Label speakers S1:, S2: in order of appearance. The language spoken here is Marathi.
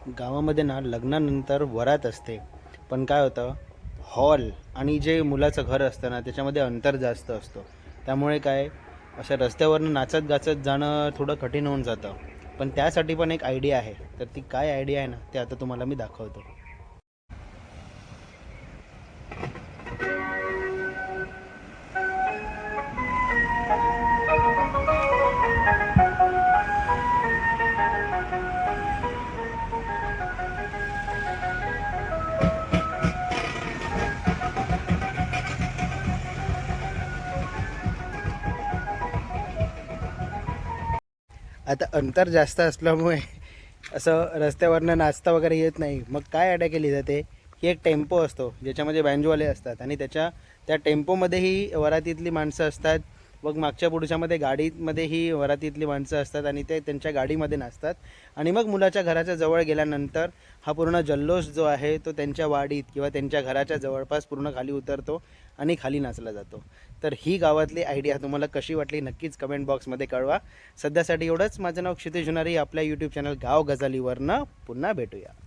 S1: गावामध्ये ना लग्नानंतर वरात असते, पण काय होतं, हॉल आणि जे मुलाचं घर असतं ना त्याच्यामध्ये अंतर जास्त असतो. त्यामुळे काय, अशा रस्त्यावरनं नाचत गाचत जाणं थोडं कठीण होऊन जातं. पण त्यासाठी पण एक आयडिया आहे. तर ती काय आयडिया आहे ना ते आता तुम्हाला मी दाखवतो. आता अंतर जास्त असल्यामुळे असं रस्त्यावरनं नाचता वगैरे येत नाही. मग काय आयडिया केली जाते की एक टेम्पो असतो ज्याच्यामध्ये बँजोवाले असतात आणि त्या टेम्पोमध्येही वरातीतली माणसं असतात. मग मागच्या पुढच्यामध्ये गाडीमध्येही वरातीतली माणसं असतात आणि ते त्यांच्या गाडीमध्ये नाचतात. आणि मग मुलाच्या घराच्या जवळ गेल्यानंतर हा पूर्ण जल्लोष जो आहे तो त्यांच्या वाडीत किंवा त्यांच्या घराच्या जवळपास पूर्ण खाली उतरतो आणि खाली नाचला जातो. तर ही गावातली आयडिया तुम्हाला कशी वाटली नक्कीच कमेंट बॉक्समध्ये कळवा. सध्यासाठी एवढंच. माझं नाव क्षितिज जुनारी. आपल्या यूट्यूब चॅनल गाव गजालीवरनं पुन्हा भेटूया.